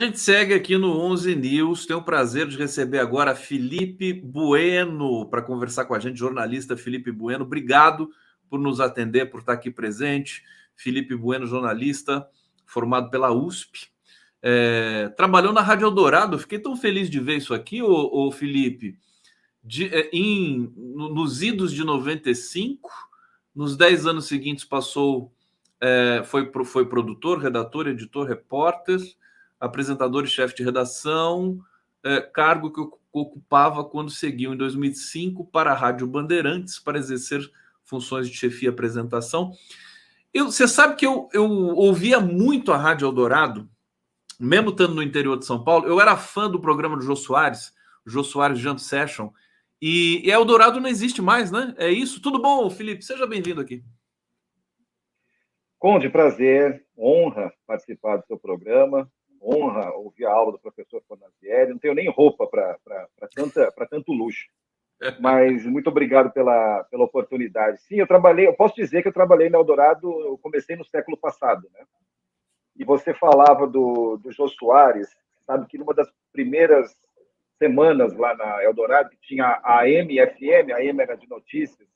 A gente segue aqui no 11 News. Tenho o prazer de receber agora Felipe Bueno para conversar com a gente, jornalista Felipe Bueno. Obrigado por nos atender, por estar aqui presente. Felipe Bueno, jornalista formado pela USP. Trabalhou na Rádio Eldorado. Fiquei tão feliz de ver isso aqui, ô Felipe. Nos idos de 95, nos 10 anos seguintes foi produtor, redator, editor, repórter, apresentador e chefe de redação, cargo que ocupava quando seguiu em 2005 para a Rádio Bandeirantes para exercer funções de chefia e apresentação. Você sabe que eu ouvia muito a Rádio Eldorado, mesmo estando no interior de São Paulo. Eu era fã do programa do Jô Soares Jam Session, e Eldorado não existe mais, né? É isso. Tudo bom, Felipe? Seja bem-vindo aqui. Conde, prazer, honra participar do seu programa, honra ouvir a aula do professor Fornazieri. Não tenho nem roupa para tanto luxo, mas muito obrigado pela oportunidade. Sim, eu posso dizer que eu trabalhei na Eldorado, eu comecei no século passado, né? E você falava do Jô Soares, sabe que numa das primeiras semanas lá na Eldorado, que tinha a AM e FM, a AM era de notícias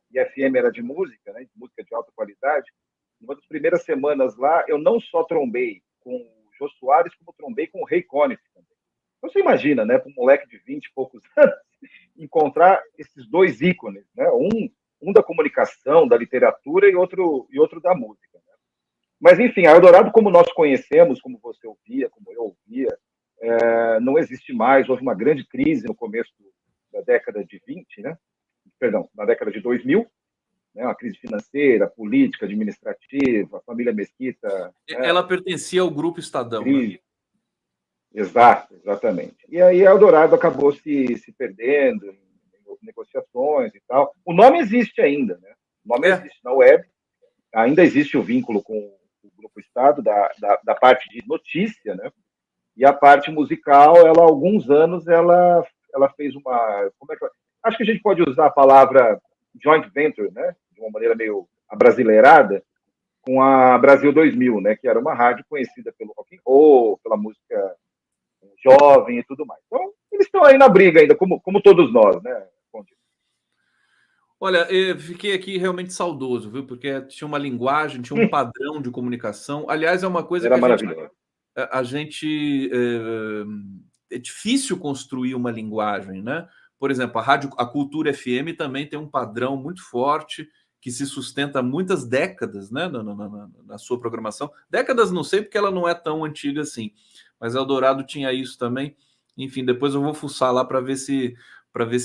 e a FM era de música, né? Música de alta qualidade. Numa das primeiras semanas lá, eu não só trombei com o Jô Soares, como trombei com o Ray Conniff também. Então, você imagina, né, para um moleque de 20 e poucos anos, encontrar esses dois ícones, né? Um da comunicação, da literatura e outro da música. Né? Mas, enfim, a Eldorado, como nós conhecemos, como você ouvia, como eu ouvia, não existe mais. Houve uma grande crise no começo da década de 20, né? Perdão, na década de 2000, né, uma crise financeira, política, administrativa, a família Mesquita. Ela pertencia ao Grupo Estadão, crise. Né? Exato, exatamente. E aí a Eldorado acabou se perdendo em negociações e tal. O nome existe ainda, né? O nome existe na web, ainda existe o vínculo com o Grupo Estado, da parte de notícia, né? E a parte musical, ela, há alguns anos, ela fez uma... acho que a gente pode usar a palavra joint venture, né? De uma maneira meio abrasileirada, com a Brasil 2000, né? Que era uma rádio conhecida pelo rock and roll, pela música jovem e tudo mais. Então, eles estão aí na briga ainda, como todos nós, né? Olha, eu fiquei aqui realmente saudoso, viu? Porque tinha uma linguagem, tinha um padrão de comunicação. Aliás, é uma coisa Era que maravilhoso. É difícil construir uma linguagem, né? Por exemplo, a Cultura FM também tem um padrão muito forte que se sustenta há muitas décadas, né, na sua programação. Décadas não sei, porque ela não é tão antiga assim, mas Eldorado tinha isso também. Enfim, depois eu vou fuçar lá para ver se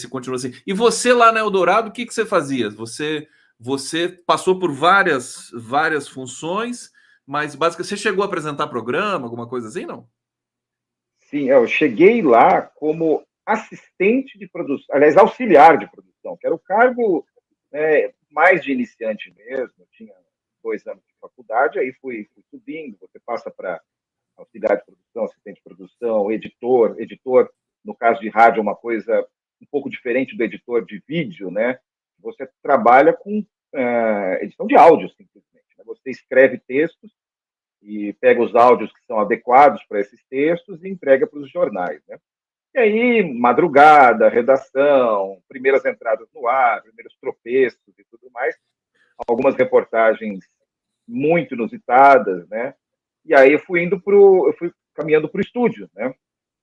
continua assim. E você lá na Eldorado, o que você fazia? Você passou por várias funções, mas basicamente você chegou a apresentar programa, alguma coisa assim, não? Sim, eu cheguei lá como assistente de produção, aliás, auxiliar de produção, que era o cargo mais de iniciante mesmo. Eu tinha 2 anos de faculdade, aí fui subindo, você passa para auxiliar de produção, assistente de produção, editor. Editor, no caso de rádio, é uma coisa um pouco diferente do editor de vídeo, né? Você trabalha com edição de áudio, simplesmente. Né? Você escreve textos e pega os áudios que são adequados para esses textos e entrega para os jornais, né? E aí, madrugada, redação, primeiras entradas no ar, primeiros tropeços e tudo mais, algumas reportagens muito inusitadas, né? E aí eu fui caminhando para o estúdio, né?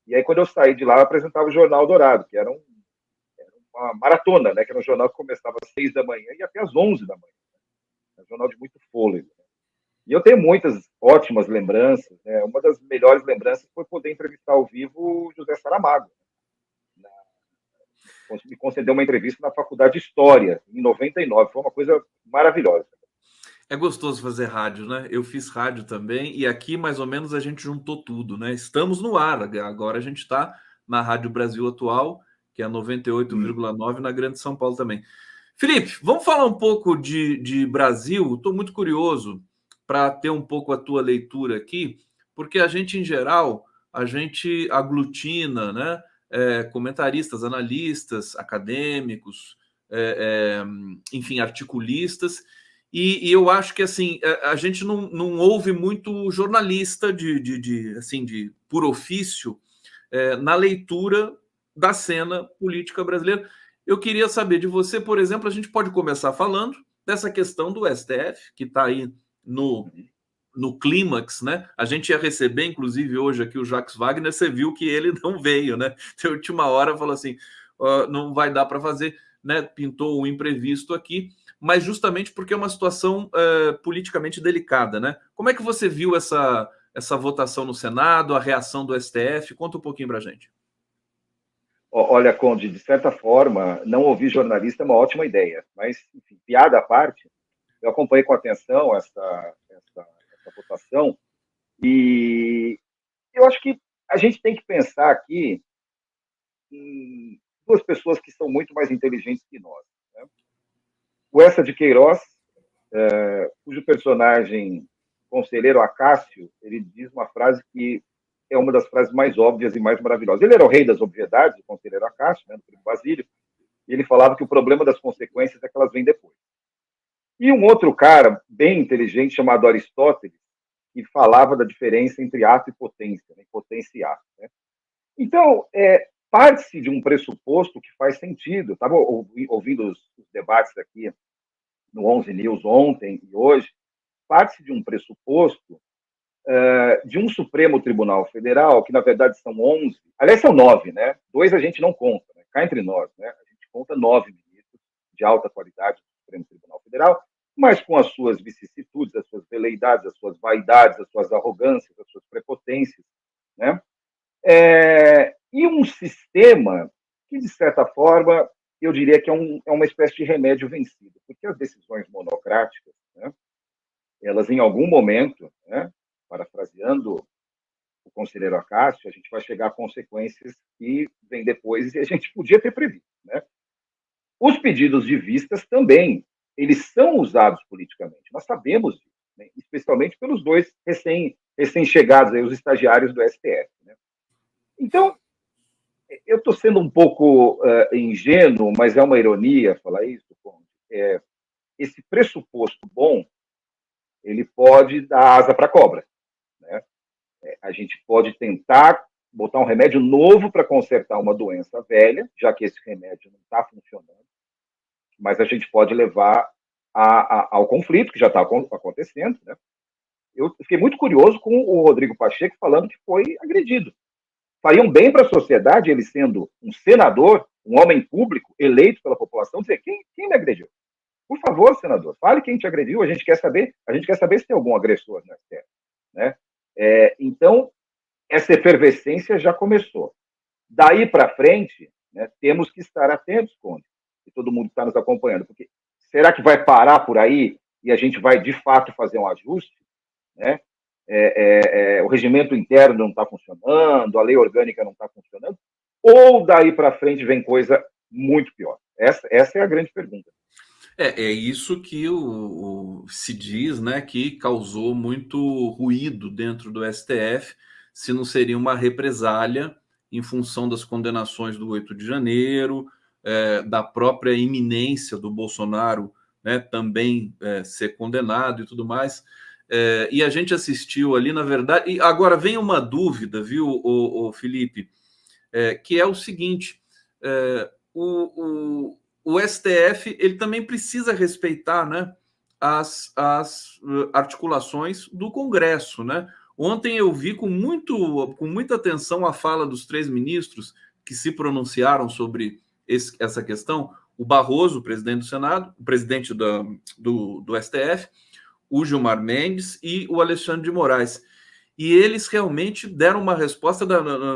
E aí, quando eu saí de lá, eu apresentava o Jornal Dourado, que era uma maratona, né? Que era um jornal que começava às 6 da manhã e até às 11 da manhã. Né? Um jornal de muito fôlego. Né? E eu tenho muitas ótimas lembranças. Né? Uma das melhores lembranças foi poder entrevistar ao vivo o José Saramago. Me concedeu uma entrevista na Faculdade de História, em 99. Foi uma coisa maravilhosa. É gostoso fazer rádio, né? Eu fiz rádio também, e aqui mais ou menos a gente juntou tudo, né? Estamos no ar, agora a gente está na Rádio Brasil Atual, que é 98,9 na Grande São Paulo também. Felipe, vamos falar um pouco de Brasil. Estou muito curioso para ter um pouco a tua leitura aqui, porque a gente, em geral, a gente aglutina, né? Comentaristas, analistas, acadêmicos, enfim, articulistas, E eu acho que assim a gente não ouve muito jornalista assim, por ofício na leitura da cena política brasileira. Eu queria saber de você, por exemplo, a gente pode começar falando dessa questão do STF, que está aí no clímax, né? A gente ia receber, inclusive, hoje aqui o Jacques Wagner, você viu que ele não veio, né? De última hora falou assim: não vai dar para fazer, né? Pintou um imprevisto aqui, mas justamente porque é uma situação politicamente delicada, né? Como é que você viu essa votação no Senado, a reação do STF? Conta um pouquinho para a gente. Olha, Conde, de certa forma, não ouvir jornalista é uma ótima ideia, mas, enfim, piada à parte, eu acompanhei com atenção essa votação e eu acho que a gente tem que pensar aqui em duas pessoas que são muito mais inteligentes que nós. Né? O Essa de Queiroz, cujo personagem conselheiro Acácio, ele diz uma frase que é uma das frases mais óbvias e mais maravilhosas. Ele era o rei das obviedades, o conselheiro Acácio, né, do primo Basílio, e ele falava que o problema das consequências é que elas vêm depois. E um outro cara bem inteligente chamado Aristóteles, que falava da diferença entre ato e potência, né, potência e ato. Né? Então, parte-se de um pressuposto que faz sentido. Estava ouvindo os debates aqui no 11 News ontem e hoje, parte-se de um pressuposto de um Supremo Tribunal Federal, que na verdade são 11, aliás, são 9, né? 2 a gente não conta, né? Cá entre nós, né? A gente conta 9 ministros de alta qualidade do Supremo Tribunal Federal, mas com as suas vicissitudes, as suas veleidades, as suas vaidades, as suas arrogâncias, as suas prepotências, né? E um sistema que, de certa forma, eu diria que é uma espécie de remédio vencido, porque as decisões monocráticas, né, elas, em algum momento, né, parafraseando o conselheiro Acácio, a gente vai chegar a consequências que vêm depois e a gente podia ter previsto. Né? Os pedidos de vistas também, eles são usados politicamente, nós sabemos disso, né? Especialmente pelos dois recém-chegados, os estagiários do STF. Né? Então, eu estou sendo um pouco ingênuo, mas é uma ironia falar isso. Esse pressuposto bom, ele pode dar asa para a cobra. Né? A gente pode tentar botar um remédio novo para consertar uma doença velha, já que esse remédio não está funcionando, mas a gente pode levar ao conflito, que já está acontecendo. Né? Eu fiquei muito curioso com o Rodrigo Pacheco falando que foi agredido. Fariam bem para a sociedade ele sendo um senador, um homem público, eleito pela população, dizer quem me agrediu. Por favor, senador, fale quem te agrediu, a gente quer saber se tem algum agressor na terra. Né? Então, essa efervescência já começou. Daí para frente, né, temos que estar atentos, Conde, e todo mundo está nos acompanhando, porque será que vai parar por aí e a gente vai, de fato, fazer um ajuste? Né? O regimento interno não está funcionando, a lei orgânica não está funcionando, ou daí para frente vem coisa muito pior? Essa é a grande pergunta. É isso que se diz, né, que causou muito ruído dentro do STF, se não seria uma represália em função das condenações do 8 de janeiro, da própria iminência do Bolsonaro, né, também ser condenado e tudo mais. E a gente assistiu ali, na verdade. E agora vem uma dúvida, viu, o Felipe, que é o seguinte: o STF ele também precisa respeitar, né, as articulações do Congresso, né? Ontem eu vi com muita atenção a fala dos 3 ministros que se pronunciaram sobre essa questão: o Barroso, o presidente do Senado, o presidente do STF, o Gilmar Mendes e o Alexandre de Moraes. E eles realmente deram uma resposta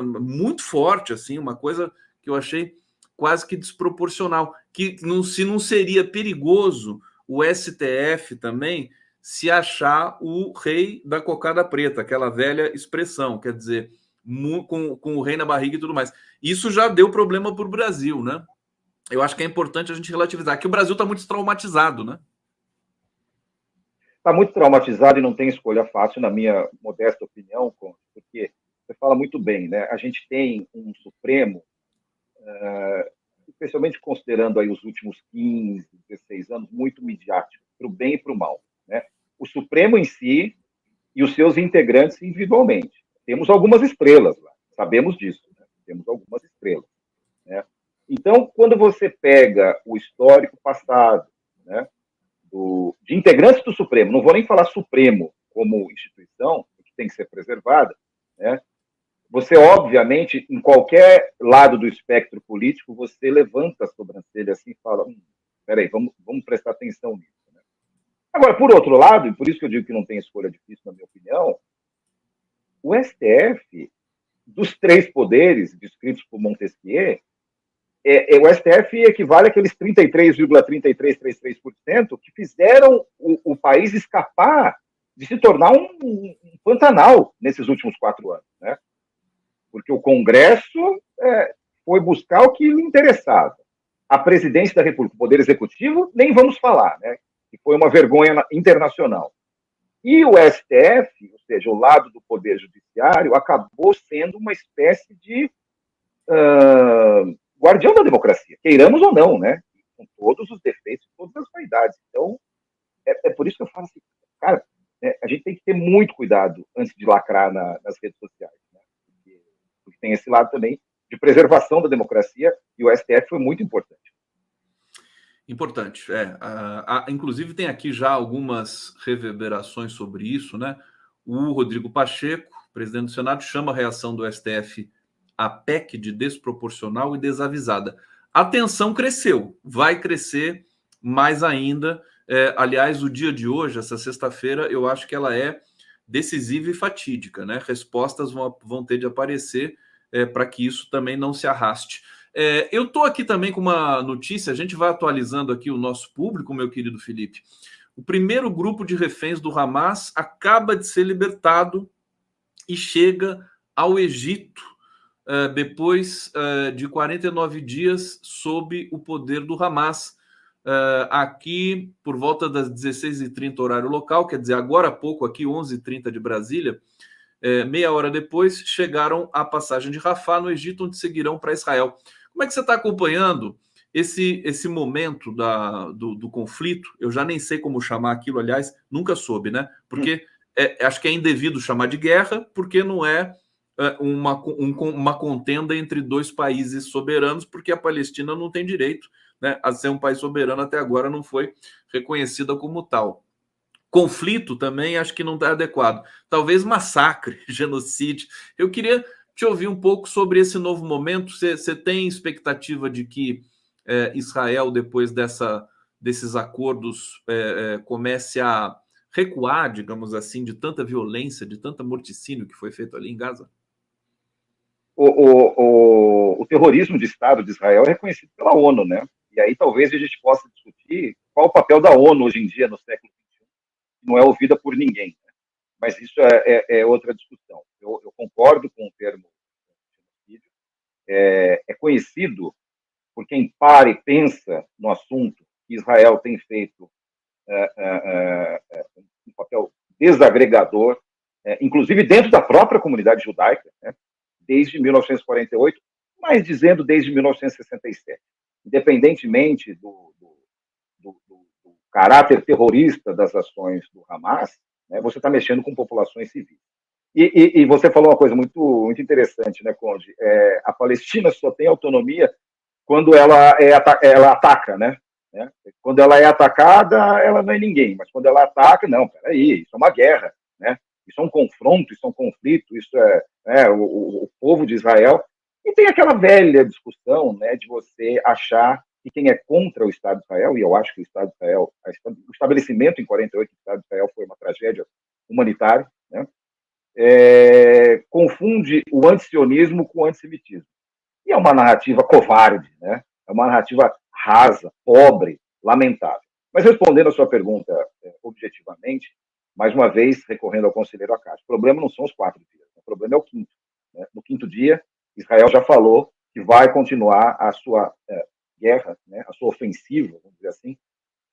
muito forte, assim, uma coisa que eu achei quase que desproporcional, que se não seria perigoso o STF também se achar o rei da cocada preta, aquela velha expressão, quer dizer, com o rei na barriga e tudo mais. Isso já deu problema para o Brasil, né? Eu acho que é importante a gente relativizar, que o Brasil está muito traumatizado, né? Está muito traumatizado e não tem escolha fácil, na minha modesta opinião, porque você fala muito bem, né? A gente tem um Supremo, especialmente considerando aí os últimos 15, 16 anos, muito midiático, para o bem e para o mal, né? O Supremo em si e os seus integrantes individualmente. Temos algumas estrelas lá, sabemos disso, né? Temos algumas estrelas, né? Então, quando você pega o histórico passado, né, de integrantes do Supremo, não vou nem falar Supremo como instituição, que tem que ser preservada, né? Você, obviamente, em qualquer lado do espectro político, você levanta a sobrancelha assim e fala, peraí, vamos prestar atenção nisso. Né? Agora, por outro lado, e por isso que eu digo que não tem escolha difícil, na minha opinião, o STF, dos três poderes descritos por Montesquieu, o STF equivale àqueles 33,3333% que fizeram o país escapar de se tornar um Pantanal nesses últimos 4 anos. Né? Porque o Congresso foi buscar o que lhe interessava. A presidência da República, o Poder Executivo, nem vamos falar, né? Que foi uma vergonha internacional. E o STF, ou seja, o lado do Poder Judiciário, acabou sendo uma espécie de guardião da democracia, queiramos ou não, né? Com todos os defeitos, todas as vaidades. Então, é por isso que eu falo assim, cara, a gente tem que ter muito cuidado antes de lacrar nas redes sociais, né? Porque tem esse lado também de preservação da democracia, e o STF foi muito importante. Importante, inclusive tem aqui já algumas reverberações sobre isso, né? O Rodrigo Pacheco, presidente do Senado, chama a reação do STF a PEC de desproporcional e desavisada. A tensão cresceu, vai crescer mais ainda. Aliás, o dia de hoje, essa sexta-feira, eu acho que ela é decisiva e fatídica, né? Respostas vão ter de aparecer para que isso também não se arraste. Eu estou aqui também com uma notícia, a gente vai atualizando aqui o nosso público, meu querido Felipe. O primeiro grupo de reféns do Hamas acaba de ser libertado e chega ao Egito depois de 49 dias sob o poder do Hamas. Aqui, por volta das 16h30 horário local, quer dizer, agora há pouco, aqui 11h30 de Brasília, meia hora depois, chegaram à passagem de Rafah, no Egito, onde seguirão para Israel. Como é que você está acompanhando esse momento do conflito? Eu já nem sei como chamar aquilo, aliás, nunca soube, né? Porque acho que é indevido chamar de guerra, porque não é uma contenda entre dois países soberanos, porque a Palestina não tem direito, né, a ser um país soberano, até agora não foi reconhecida como tal. Conflito também acho que não está adequado. Talvez massacre, genocídio. Eu queria te ouvir um pouco sobre esse novo momento. Você tem expectativa de que Israel, depois desses acordos, comece a recuar, digamos assim, de tanta violência, de tanta morticínio que foi feito ali em Gaza? O terrorismo de Estado de Israel é reconhecido pela ONU, né? E aí talvez a gente possa discutir qual o papel da ONU hoje em dia no século XXI, que não é ouvida por ninguém. Né? Mas isso é outra discussão. Eu concordo com o termo genocídio. É conhecido por quem para e pensa no assunto que Israel tem feito um papel desagregador, inclusive dentro da própria comunidade judaica, né? Desde 1948, mas dizendo desde 1967. Independentemente do caráter terrorista das ações do Hamas, né, você está mexendo com populações civis. E você falou uma coisa muito, muito interessante, né, Conde? A Palestina só tem autonomia quando ela ataca, né? Quando ela é atacada, ela não é ninguém, mas quando ela ataca, não, peraí, isso é uma guerra, né? Isso é um confronto, isso é um conflito, isso o povo de Israel. E tem aquela velha discussão, né, de você achar que quem é contra o Estado de Israel, e eu acho que o Estado de Israel, o estabelecimento em 48 do Estado de Israel foi uma tragédia humanitária, né, confunde o antisionismo com o antissemitismo. E é uma narrativa covarde, né? É uma narrativa rasa, pobre, lamentável. Mas respondendo a sua pergunta objetivamente, mais uma vez, recorrendo ao conselheiro Acácio, o problema não são os 4 dias, o problema é o quinto. Né? No quinto dia, Israel já falou que vai continuar a sua guerra, né? A sua ofensiva, vamos dizer assim,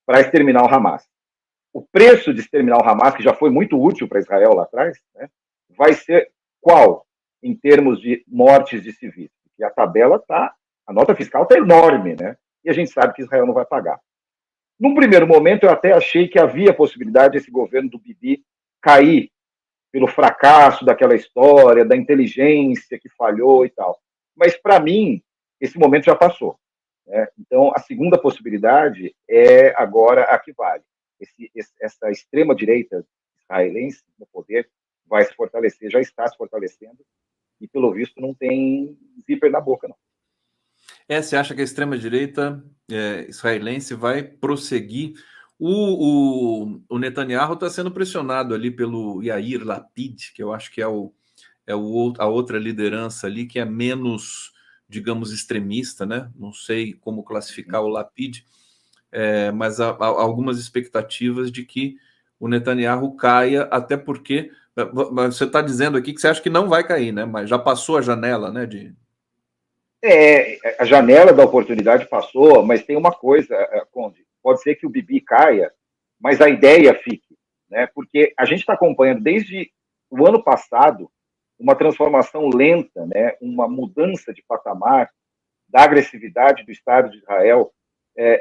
para exterminar o Hamas. O preço de exterminar o Hamas, que já foi muito útil para Israel lá atrás, né? Vai ser qual em termos de mortes de civis? Porque a tabela a nota fiscal está enorme, né? E a gente sabe que Israel não vai pagar. Num primeiro momento, eu até achei que havia possibilidade desse governo do Bibi cair pelo fracasso daquela história, da inteligência que falhou e tal. Mas, para mim, esse momento já passou. Né? Então, a segunda possibilidade é agora a que vale. Essa extrema-direita israelense no poder vai se fortalecer, já está se fortalecendo, e, pelo visto, não tem zíper na boca, não. Você acha que a extrema-direita israelense vai prosseguir? O Netanyahu está sendo pressionado ali pelo Yair Lapid, que eu acho que é a outra liderança ali, que é menos, digamos, extremista, né? Não sei como classificar o Lapid, mas há algumas expectativas de que o Netanyahu caia, até porque você está dizendo aqui que você acha que não vai cair, né? Mas já passou a janela, né? A janela da oportunidade passou, mas tem uma coisa, Conde, pode ser que o Bibi caia, mas a ideia fique, né? Porque a gente está acompanhando desde o ano passado uma transformação lenta, né? Uma mudança de patamar da agressividade do Estado de Israel,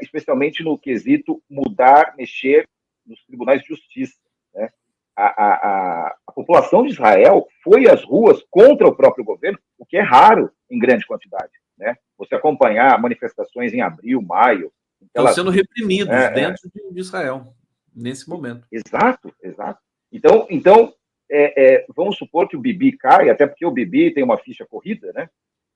especialmente no quesito mudar, mexer nos tribunais de justiça, né? A população de Israel foi às ruas contra o próprio governo, o que é raro em grande quantidade. Né? Você acompanhar manifestações em abril, maio. Estão sendo reprimidos dentro de Israel, nesse momento. Exato, exato. Então vamos supor que o Bibi cai, até porque o Bibi tem uma ficha corrida, né?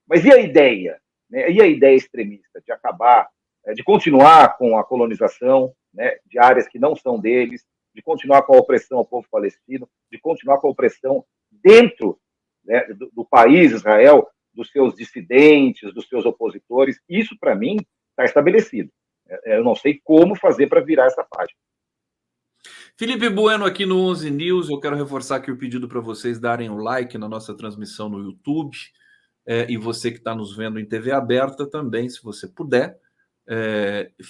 Mas e a ideia? Né? E a ideia extremista de acabar, de continuar com a colonização, né, de áreas que não são deles, de continuar com a opressão ao povo palestino, de continuar com a opressão dentro, né, do país Israel, dos seus dissidentes, dos seus opositores. Isso, para mim, está estabelecido. Eu não sei como fazer para virar essa página. Felipe Bueno aqui no 11 News. Eu quero reforçar aqui o pedido para vocês darem o like na nossa transmissão no YouTube. E você que está nos vendo em TV aberta também, se você puder,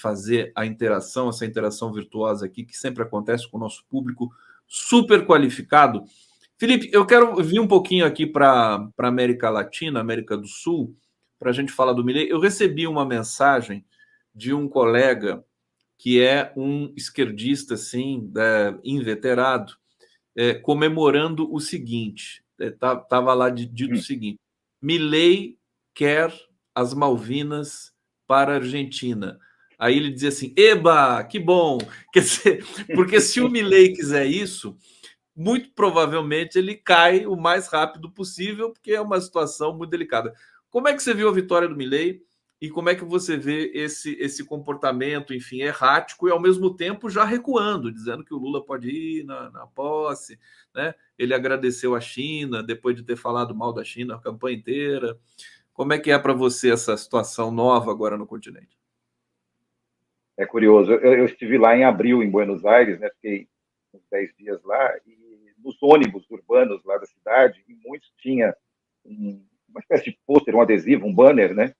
fazer essa interação virtuosa aqui, que sempre acontece com o nosso público super qualificado. Felipe, eu quero vir um pouquinho aqui para a América Latina, América do Sul, para a gente falar do Milei. Eu recebi uma mensagem de um colega que é um esquerdista, assim, inveterado, comemorando o seguinte, estava lá dito o seguinte: Milei quer as Malvinas para a Argentina. Aí ele dizia assim, eba, que bom! Quer dizer, porque se o Milei quiser isso, muito provavelmente ele cai o mais rápido possível, porque é uma situação muito delicada. Como é que você viu a vitória do Milei e como é que você vê esse comportamento, enfim, errático e ao mesmo tempo já recuando, dizendo que o Lula pode ir na posse, né? Ele agradeceu a China depois de ter falado mal da China a campanha inteira. Como é que é para você essa situação nova agora no continente? É curioso. Eu estive lá em abril, em Buenos Aires, né? Fiquei uns 10 dias lá, e nos ônibus urbanos lá da cidade, e muitos tinha uma espécie de pôster, um adesivo, um banner, né?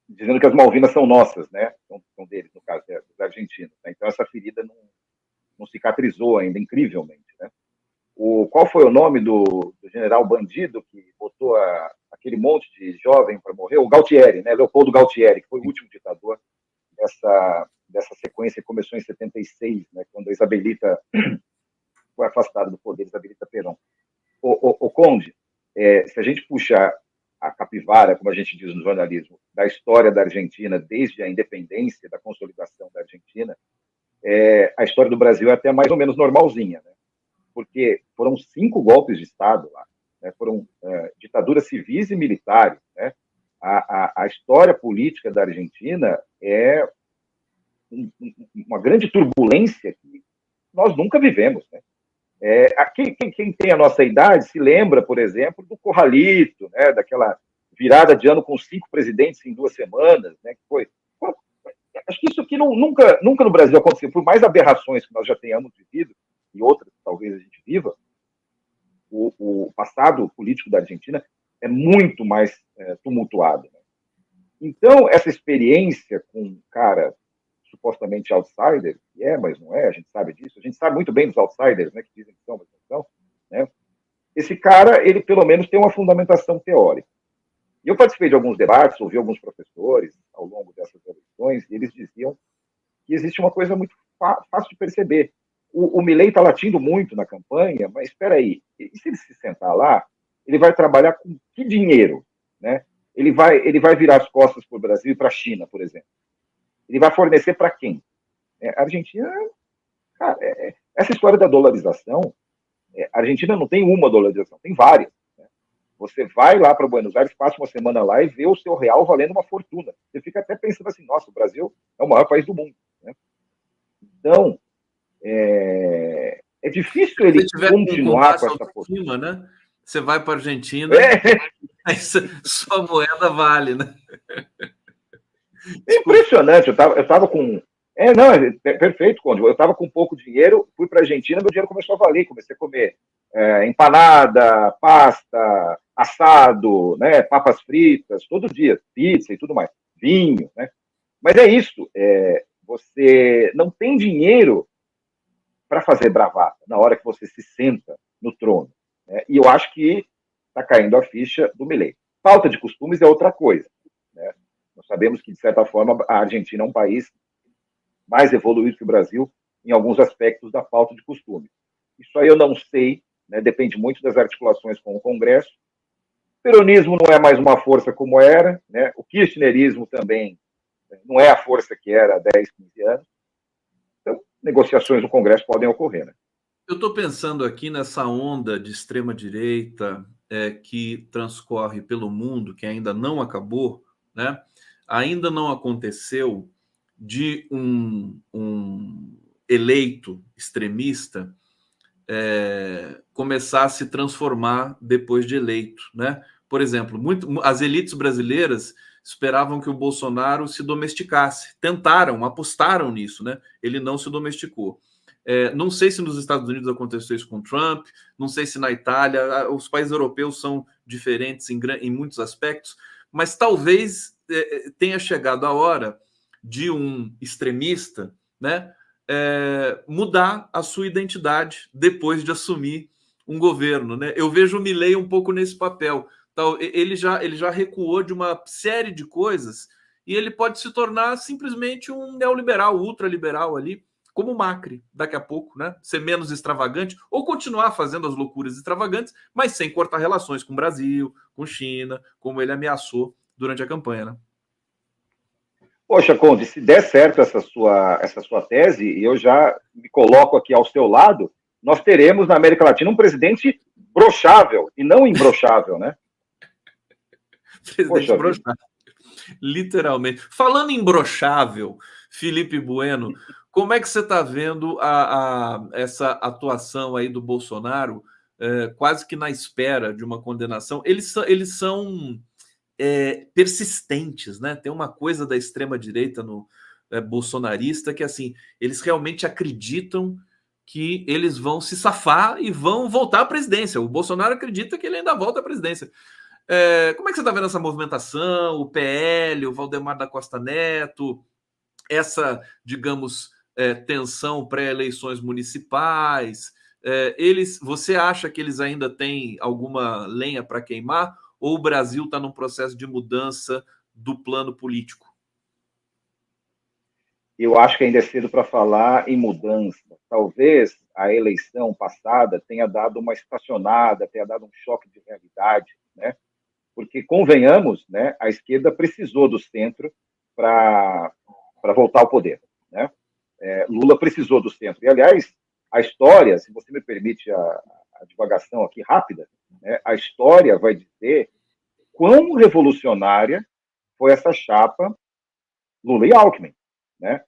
Dizendo que as Malvinas são nossas, né? São deles, no caso, dos argentinos. Né? Então, essa ferida não cicatrizou ainda, incrivelmente. Né? Qual foi o nome do general bandido que botou aquele monte de jovem para morrer? O Galtieri, né? Leopoldo Galtieri, que foi o último ditador dessa sequência que começou em 76, né? Quando a Isabelita foi afastada do poder, Isabelita Perón. O Conde, se a gente puxar a capivara, como a gente diz no jornalismo, da história da Argentina, desde a independência, da consolidação da Argentina, a história do Brasil é até mais ou menos normalzinha, né? Porque foram 5 golpes de Estado lá, né? Foram ditaduras civis e militares, né? A história política da Argentina é uma grande turbulência que nós nunca vivemos, né? Quem tem a nossa idade se lembra, por exemplo, do Corralito, né? Daquela virada de ano com 5 presidentes em 2 semanas, né? Que foi. Acho que isso aqui nunca no Brasil aconteceu, por mais aberrações que nós já tenhamos vivido, e outras talvez a gente viva, o passado político da Argentina é muito mais tumultuado. Né? Então, essa experiência com um cara supostamente outsider, que mas não é, a gente sabe disso, a gente sabe muito bem dos outsiders, né, que dizem que são, mas não são, né? Esse cara, ele pelo menos tem uma fundamentação teórica. E eu participei de alguns debates, ouvi alguns professores ao longo dessas eleições, e eles diziam que existe uma coisa muito fácil de perceber. O Milei está latindo muito na campanha, mas espera aí, e se ele se sentar lá, ele vai trabalhar com que dinheiro? Né? Ele vai virar as costas para o Brasil e para a China, por exemplo. Ele vai fornecer para quem? A Argentina, cara, essa história da dolarização, a Argentina não tem uma dolarização, tem várias. Né? Você vai lá para Buenos Aires, passa uma semana lá e vê o seu real valendo uma fortuna. Você fica até pensando assim, nossa, o Brasil é o maior país do mundo. Né? Então, é difícil ele continuar com essa postura, né? Você vai para a Argentina, aí sua moeda vale, né? É impressionante. Eu tava com. Perfeito, Conde. Eu estava com pouco dinheiro, fui para a Argentina, meu dinheiro começou a valer. Comecei a comer empanada, pasta, assado, né, papas fritas, todo dia, pizza e tudo mais, vinho. Né? Mas é isso. Você não tem dinheiro para fazer bravata na hora que você se senta no trono. Né? E eu acho que está caindo a ficha do Milei. Falta de costumes é outra coisa. Né? Nós sabemos que, de certa forma, a Argentina é um país mais evoluído que o Brasil em alguns aspectos da falta de costume. Isso aí eu não sei, né? Depende muito das articulações com o Congresso. O peronismo não é mais uma força como era, né? O kirchnerismo também não é a força que era há 10, 15 anos. Então, negociações no Congresso podem ocorrer. Né? Eu estou pensando aqui nessa onda de extrema-direita que transcorre pelo mundo, que ainda não acabou, né? Ainda não aconteceu de um eleito extremista começar a se transformar depois de eleito, né? Por exemplo, as elites brasileiras esperavam que o Bolsonaro se domesticasse, tentaram, apostaram nisso, né? Ele não se domesticou. Não sei se nos Estados Unidos aconteceu isso com Trump, não sei se na Itália, os países europeus são diferentes em muitos aspectos, mas talvez tenha chegado a hora de um extremista, né, mudar a sua identidade depois de assumir um governo. Né? Eu vejo o Milei um pouco nesse papel. Ele já recuou de uma série de coisas e ele pode se tornar simplesmente um neoliberal, ultraliberal ali, como o Macri, daqui a pouco, né? Ser menos extravagante ou continuar fazendo as loucuras extravagantes, mas sem cortar relações com o Brasil, com China, como ele ameaçou durante a campanha, né? Poxa, Conde, se der certo essa sua tese, e eu já me coloco aqui ao seu lado, nós teremos na América Latina um presidente brochável e não imbrochável, né? Presidente brochável. Literalmente. Falando em brochável, Felipe Bueno, como é que você está vendo essa atuação aí do Bolsonaro, quase que na espera de uma condenação? Eles são persistentes, né? Tem uma coisa da extrema-direita no bolsonarista que, assim, eles realmente acreditam que eles vão se safar e vão voltar à presidência. O Bolsonaro acredita que ele ainda volta à presidência. Como é que você está vendo essa movimentação, o PL, o Valdemar da Costa Neto, essa, digamos, tensão pré-eleições municipais? Você acha que eles ainda têm alguma lenha para queimar ou o Brasil está num processo de mudança do plano político? Eu acho que ainda é cedo para falar em mudança. Talvez a eleição passada tenha dado uma estacionada, tenha dado um choque de realidade, né? Porque, convenhamos, né, a esquerda precisou do centro para voltar ao poder. Né? Lula precisou do centro. E, aliás, a história, se você me permite a divagação aqui rápida, né, a história vai dizer quão revolucionária foi essa chapa Lula e Alckmin. Né?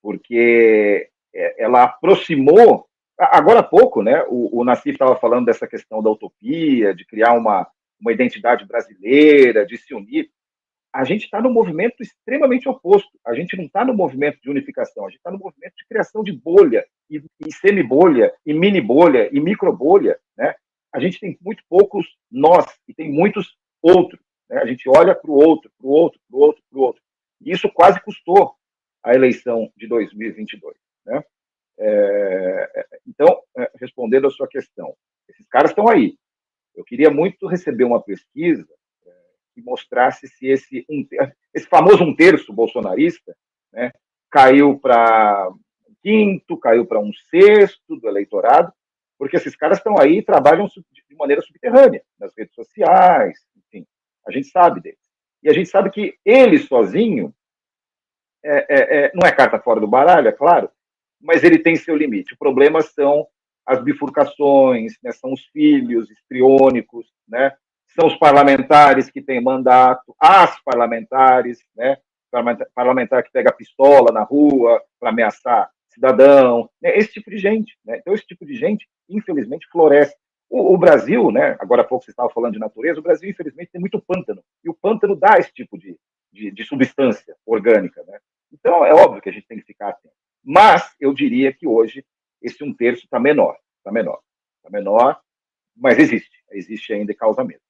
Porque ela aproximou. Agora há pouco, né, o Nassif estava falando dessa questão da utopia, de criar uma identidade brasileira, de se unir. A gente está no movimento extremamente oposto. A gente não está no movimento de unificação, a gente está no movimento de criação de bolha, e semi-bolha, e mini-bolha, e micro-bolha. Né? A gente tem muito poucos nós, e tem muitos outros. Né? A gente olha para o outro, para o outro, para o outro, para o outro. E isso quase custou a eleição de 2022. Né? Então, respondendo a sua questão, esses caras estão aí. Eu queria muito receber uma pesquisa que mostrasse se esse famoso 1/3 bolsonarista, né, caiu para um quinto, caiu para um sexto do eleitorado, porque esses caras estão aí e trabalham de maneira subterrânea, nas redes sociais, enfim, a gente sabe deles. E a gente sabe que ele sozinho não é carta fora do baralho, é claro, mas ele tem seu limite. O problema são as bifurcações, né, são os filhos histriônicos, né, são os parlamentares que têm mandato, as parlamentares, né, parlamentar que pega pistola na rua para ameaçar cidadão, né, esse tipo de gente. Né? Então, esse tipo de gente, infelizmente, floresce. O Brasil, né, agora há pouco você estava falando de natureza, o Brasil, infelizmente, tem muito pântano, e o pântano dá esse tipo de substância orgânica. Né? Então, é óbvio que a gente tem que ficar atento. Mas eu diria que hoje esse 1/3 está menor, mas existe ainda e causa medo.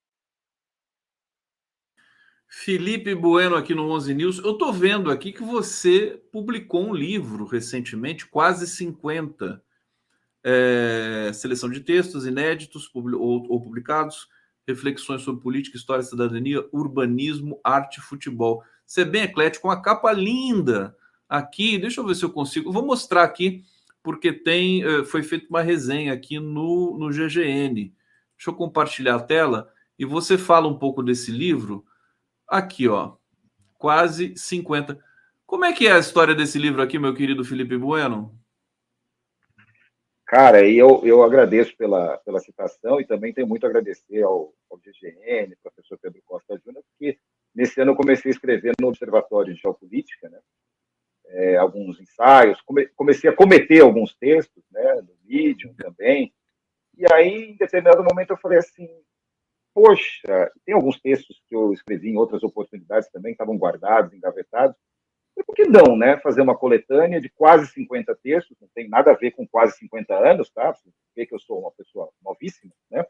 Felipe Bueno aqui no 11 News. Eu estou vendo aqui que você publicou um livro recentemente, quase 50, seleção de textos inéditos ou publicados, reflexões sobre política, história, cidadania, urbanismo, arte e futebol. Você é bem eclético, uma capa linda aqui. Deixa eu ver se eu consigo. Vou mostrar aqui, porque foi feita uma resenha aqui no GGN. Deixa eu compartilhar a tela e você fala um pouco desse livro. Aqui, ó, quase 50. Como é que é a história desse livro aqui, meu querido Felipe Bueno? Cara, eu agradeço pela citação e também tenho muito a agradecer ao GGN, professor Pedro Costa Júnior, porque nesse ano eu comecei a escrever no Observatório de Geopolítica, né, alguns ensaios, comecei a cometer alguns textos, né, no Medium também, e aí, em determinado momento, eu falei assim, poxa, tem alguns textos que eu escrevi em outras oportunidades também, que estavam guardados, engavetados, e por que não, né, fazer uma coletânea de quase 50 textos, não tem nada a ver com quase 50 anos, tá? Porque eu sou uma pessoa novíssima, né,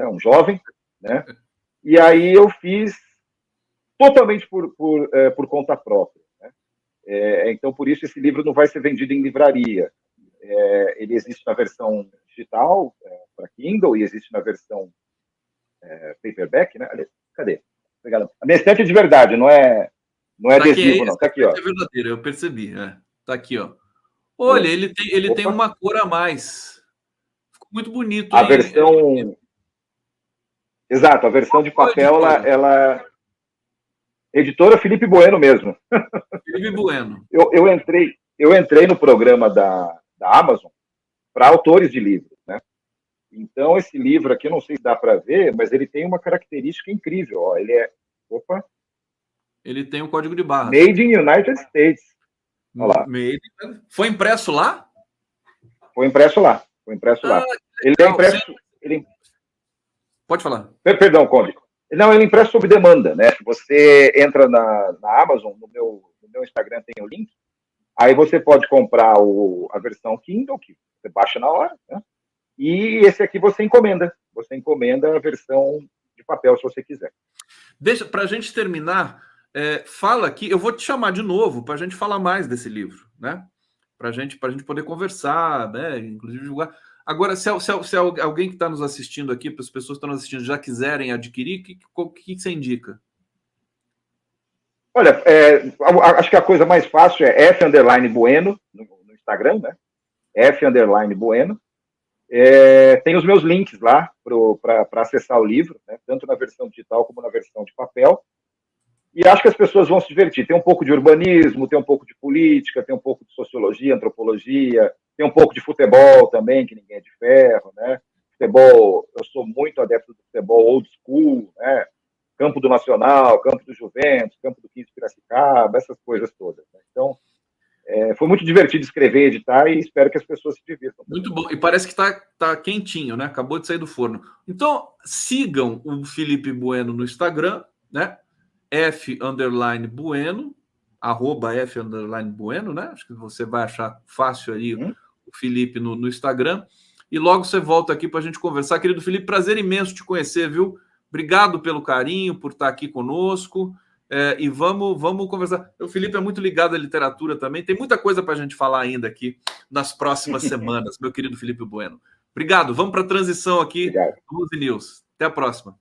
um jovem, né, e aí eu fiz totalmente por conta própria, né? Então, por isso, esse livro não vai ser vendido em livraria. Ele existe na versão digital, para Kindle, e existe na versão paperback, né? Cadê? Obrigado. A minha estante é de verdade, não é adesivo, não. Tá aqui, ó. É verdadeiro, eu percebi. Tá aqui, ó. Olha, ele tem uma cor a mais. Ficou muito bonito. A versão... Exato, a versão de papel, ela... Editora Felipe Bueno mesmo. Felipe Bueno. Eu entrei no programa da Amazon para autores de livros, né? Então, esse livro aqui, eu não sei se dá para ver, mas ele tem uma característica incrível. Ó. Ele é... Opa! Ele tem um código de barras. Made in United States. Olha lá. Foi impresso lá? Foi impresso lá. Ele é impresso... Pode falar. Perdão, Conde. Não, ele é impresso sob demanda, né? Você entra na Amazon, no meu Instagram tem o link, aí você pode comprar a versão Kindle, que você baixa na hora, né? E esse aqui você encomenda a versão de papel, se você quiser. Deixa, para a gente terminar, fala aqui, eu vou te chamar de novo para a gente falar mais desse livro, né? Para a gente poder conversar, né? Inclusive divulgar. Agora, se alguém que está nos assistindo aqui, para as pessoas que estão nos assistindo já quiserem adquirir, o que você indica? Olha, acho que a coisa mais fácil é F_Bueno no Instagram, né? F_Bueno. Tem os meus links lá para acessar o livro, né? Tanto na versão digital como na versão de papel. E acho que as pessoas vão se divertir. Tem um pouco de urbanismo, tem um pouco de política, tem um pouco de sociologia, antropologia, tem um pouco de futebol também, que ninguém é de ferro, né? Futebol, eu sou muito adepto do futebol old school, né? Campo do Nacional, Campo do Juventus, Campo do 15 de Piracicaba, essas coisas todas. Né? Então, foi muito divertido escrever, editar, e espero que as pessoas se divirtam. Muito bom. E parece que tá quentinho, né? Acabou de sair do forno. Então, sigam o Felipe Bueno no Instagram, né? F_Bueno, @F_Bueno, né? Acho que você vai achar fácil aí o Felipe no Instagram. E logo você volta aqui para a gente conversar. Querido Felipe, prazer imenso te conhecer, viu? Obrigado pelo carinho, por estar aqui conosco. E vamos conversar. O Felipe é muito ligado à literatura também. Tem muita coisa para a gente falar ainda aqui nas próximas semanas, meu querido Felipe Bueno. Obrigado. Vamos para a transição aqui do 11 News. Até a próxima.